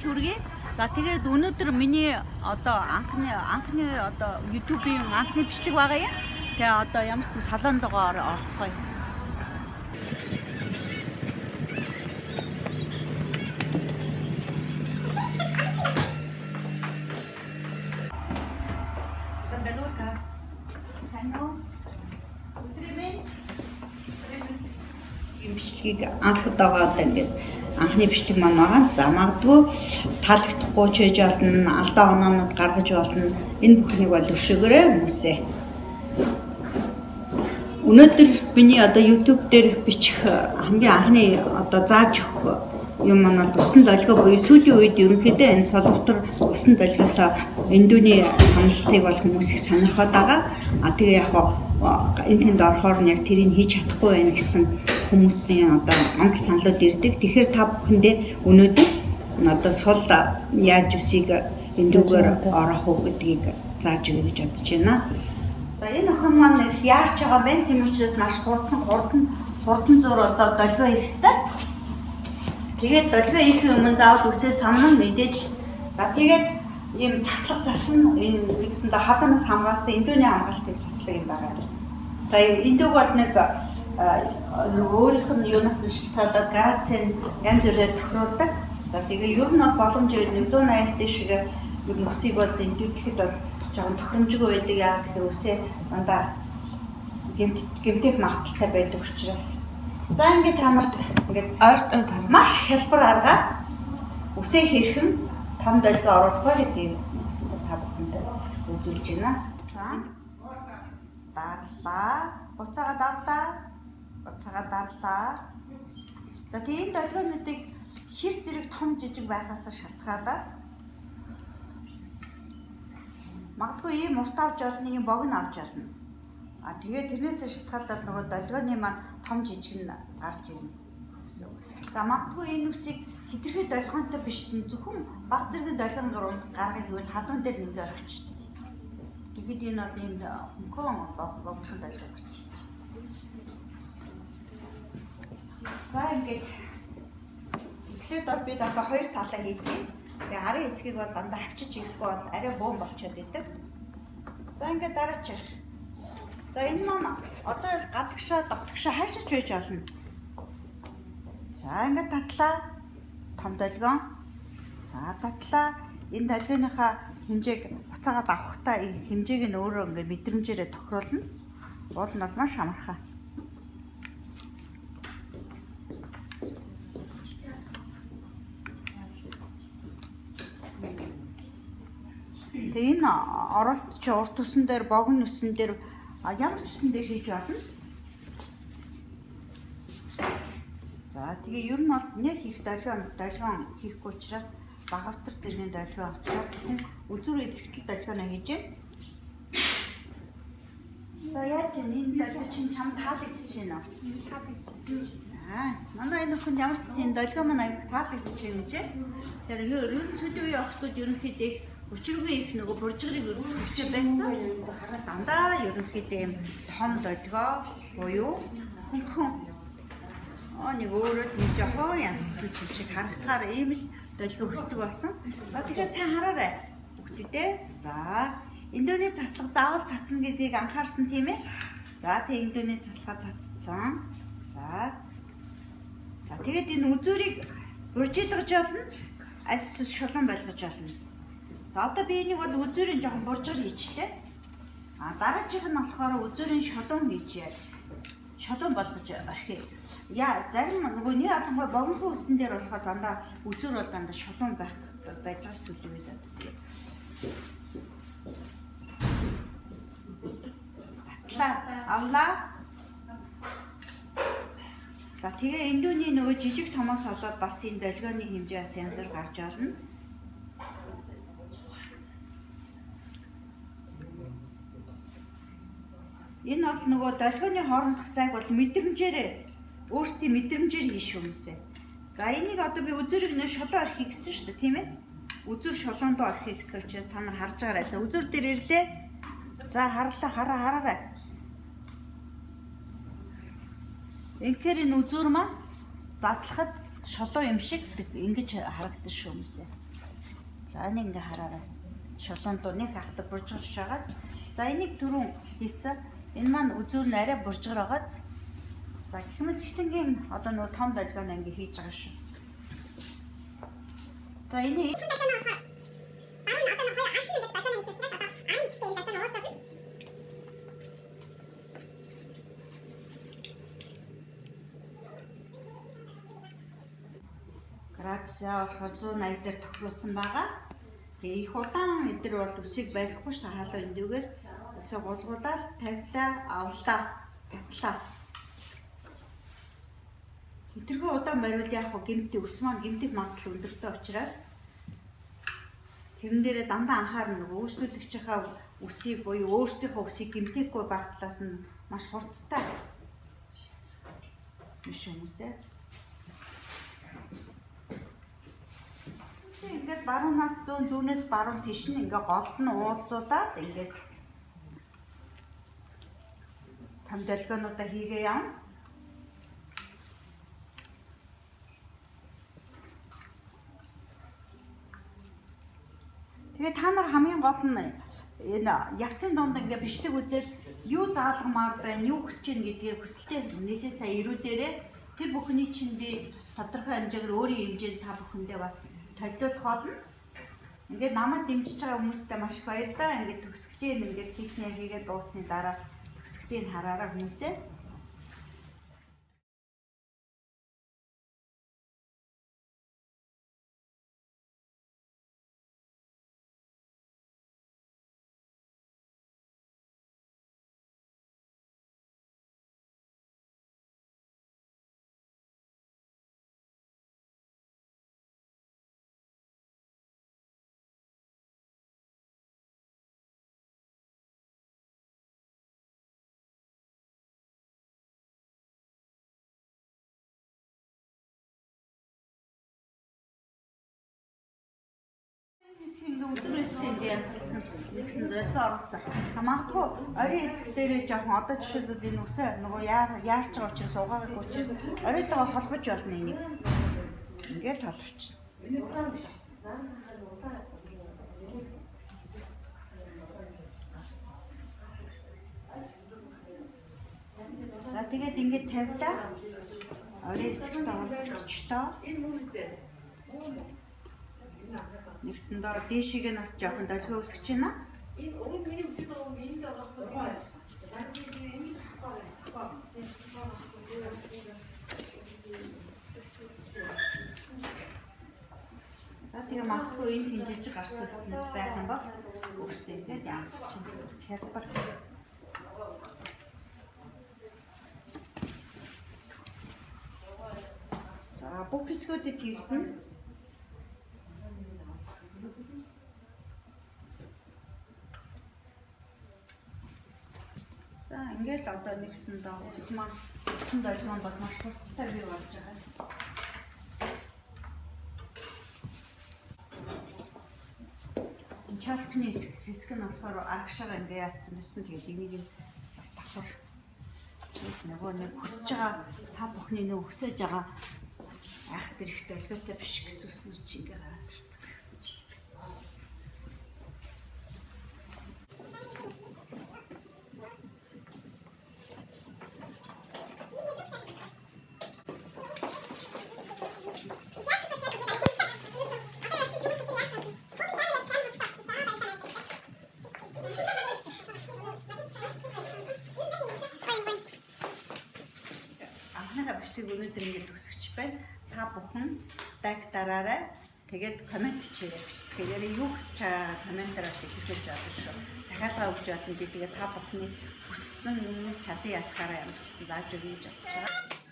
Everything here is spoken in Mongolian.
хүргэе. За тэгээд өнөөдөр миний одоо анхны одоо YouTube-ийн анхны бичлэг байгаа юм. Тэгээ одоо ямар ч салондогоор орцгоё. Бичлэгийг анх удаага одоо ингээд анхны бичлэг маань байгаа. За магадгүй таалагдахгүй ч байж болно, алдаа оноонууд гаргаж болно. Энэ бүхнийг бол өвшөөгөөрэй хүмүүсээ. Өнөөдөр миний одоо YouTube дээр бичих хамгийн анхны одоо зааж өгөх юм маань усан долгио буюу сүүлийн үед ерөнхийдөө энэ соловтор усан долгиотой эндүний саналтыг бол хүмүүс их сонирхоод байгаа. Тэгээ яг энэ тэнд орохоор нь яг тэрийг хийж чадахгүй байна гэсэн хүмүүсийн одоо онгол саналууд ирдэг. Тэгэхээр та бүхэндээ өнөөдөр одоо сул яаж үсийг эндүүгээр орох уу гэдгийг зааж өгье гэж бодож байна. За энэ охин маань яарч байгаа юм бэ? Тийм учраас маш хурдан зур одоо долгио хийх хэрэгтэй. Тэгээд долгио хийх өмнө заавал үсээ самнан мэдээж. За тэгээд ийм цаслах засан энэ нэгсэндээ халуунаас хамгаалсан эндүний хамгаалтын цаслаг юм байна. За эндүг бол нэг өөрийнх нь юунаас шалтгаалаад грацийн янз бүрээр тохируулдаг. За тэгээ ер нь бол боломжоор 180 дэшиг ер нь үсийг бол эндүгэхэд бол жоохон тохиромжгүй байдаг. Яагаад гэхээр үсээ дандаа гэмтэх магадaltaй байдаг учраас. За ингээд та нарт ингээд маш хялбар аргаар үсээ хэрхэн том долгио оруулах вэ гэдгийг та бүхэнд үзүүлж байна. Дарлаа, буцаага дарлаа. За тийм долгионуудыг хэр зэрэг том жижиг байхаас шалтгаалаад магадгүй ийм урт авч болно, ийм богино авч болно. Тэгээд тэрнээс шалтгаалаад нөгөө долгионы маань том жижиг нь гарч ирнэ гэсэн. За магадгүй энэ үсийг хэтэрхий долгионтой биш зөвхөн баг зэргийн долгион гаргах гэвэл халуун дээр нэгээр орчихно. Тэгэхэд энэ бол ийм хөнгөн богино долгион гарч ирж байна. За ингээд эхлээд бол бид одоо хоёр талаа хийдэг. Тэгээ арын хэсгийг бол дандаа хавчиж хийхгүй бол арай бөөн болчиход идэг. За ингээд дараачих. За энэ маань одоо л гадагшаа дотгошоо хайшаач байж болно. За ингээд татлаа том долгион. За татлаа энэ долгионыхаа хэмжээг буцаагаад авахтаа хэмжээг нь өөрөө ингээд мэдрэмжээрээ тохируулна. Уул нь бол маш амархан. Тэгээ энэ оролт чи урт үсэн дээр, богино үсэн дээр ямар ч үсэн дээр хийж болно. За тэгээ ер нь бол нэг их долгион хийхгүй учраас багавтар зэргийн долгион учраас зөвхөн үзүүр эсэгтэл долгионоо хийж байна. За яаж энэ долгио чинь чам таалагдчихэв нэ? За манай энэ охин ямар ч юм долгио маань аяг таалагдчихэв гэж. Тэр ер нь сүүлийн үеийн охтууд ерөнхийдөө өчрөгүй их нөгөө буржигрыг өсгөж байсан. Дандаа ерөнхийдөө юм том долгио буюу хөнгөн нэг өөрөө л нэг жоохон янзцсан юм шиг харагдахаар ийм л долгио өсдөг болсон. За тэгэхээр сайн хараарай бүгдээ. За эндүний цаслага заавал цацна гэдгийг анхаарсан тийм ээ. За тэг эндүний цаслага цацсан. За тэгээд энэ үзүүрийг буржилгаж болно. Аль эсвэл шулуун болгож болно. За одоо би энийг бол үзүүрийн жоохон буржгар хийчлээ. Дараачих нь болохоор үзүүрийн шулуун хийжээ. Шулуун болгож орхив. Зарим нөгөө нэг алангой богино үсэн дээр болохоор дандаа үзүүр бол дандаа шулуун байж байгаа сүлээ байдаг. Татлаа авлаа. За тэгээ эндүний нөгөө жижиг томоос болоод бас энэ долгионы хэмжээ бас янз бүр гарч орно. Энэ бол нөгөө долгионы хоорондох зайг бол өөрсдийн мэдрэмжээр хийш хүмүүсээ. За энийг одоо би үзүүрийг нэ шулуун орхих гэсэн шүү дээ, тийм ээ? Үзүүр шулуунд орхих гэсэн учраас та нар харж байгаарай. За үзүүр дээр ирлээ. За хараарай. Инхээр энэ үзүүр маань задлахад шулуун юм шиг ингэж харагдаж шүү хүмүүсээ. За нэг ингээ хараарай. Шулуунд нэг хахад буржгарч байгаа. За энийг түрүүн хийсэн. Энэ маань үзүүр нь арай буржгар байгаа. За гэх мэтчлэнгийн одоо нөгөө том долгионы ингээ хийж байгаа шүү. За энийг градусаа болохоор 180 дээр тохируулсан байгаа. Тэгээ их удаан эдэр бол үсийг барихгүй ш хаалаа эндүүгээр өсөө гулгуулаад тавилаа, авлаа, татлаа. Эдэрхүү удаан бариул яг гэмтээ ус маань гэмтэх магадлал өндөртэй учраас тэрэн дээрээ дандаа анхаарна нөгөө өөрчлөлөгчийнхаа үсийг буюу өөрсдийнхөө үсийг гэмтэхгүй байх талаас нь маш хурдтай биш хүмүүсээ. Ингээд баруунаас зүүнээс баруун тийш нь ингээ голд нь уулзуулаад ингээд том долгионуудаа хийгээ явна. Тэгээ та нар хамгийн гол нь энэ явцын дунд ингээ бичлэг үзээд юу заалгамаар байна, юу хүсэж байна гэдгийг хүсэлтээ нэлээд сайн ирүүлээрээ тэр бүхний чинь би тодорхой хэмжээгээр өөрийн хэмжээнд та бүхэндээ бас солиулах болно. Ингээд намайг дэмжиж байгаа хүмүүстээ маш их баярлалаа. Ингээд төгсгөлийн ингээд хийснээр хийгээд дуусны дараа төгсгөлийн хараараа хүмүүсээ. Ингээ үзмээс ингээ янзлсан нэгсэн долгио оруулсан. Магадгүй орой хэсэг дээрээ жоохон одоо жишээлбэл энэ үсээ нөгөө яарч байгаа учраас угаагагүй учраас оройтойгоо холбож болно энийг. Ингээл холбочихно. За тэгээд ингээд тавилаа. Орой хэсэгт холбогдчихлоо. Нэгсэндээ дээшигээ нас жоохон долгио өсгөж байна. Энэ өвөг миний үсэг байгаа юм энд байгаа байхгүй. За тэгээ магадгүй энэ хинжиж гарсан үснүүд байх юм бол өөртөө ингээд янзлж чинь ус хялбар. За бүх хэсгүүдэд хийгдэн. За ингээл одоо нэгсэндээ ус маань усан долгион бол маш хурцтай бий болж байгаа. Чалкны хэсэг нь болохоор арагшаага ингээ яатсан байсан. Тэгээд энийг нь бас давхар нөгөө нэг хүсэж байгаа та бүхний нөө хүсэж байгаа айх зэрэг долгиотой биш гэсэн үснүүд чи ингээ гараад ирдэг. Бичлэг өнөөдөр ингээд төгсөж байна. Та бүхэн лайк дараарай. Тэгээд комент хийээрэй. Хэсгээр юу хүсэж байгаа комментараас илэрхийлж болно шүү. Захиалга өгч болно. Би тэгээд та бүхний хүссэн юм чадан ятгаараа ямар ч гэсэн зааж өгье гэж бодож байгаа.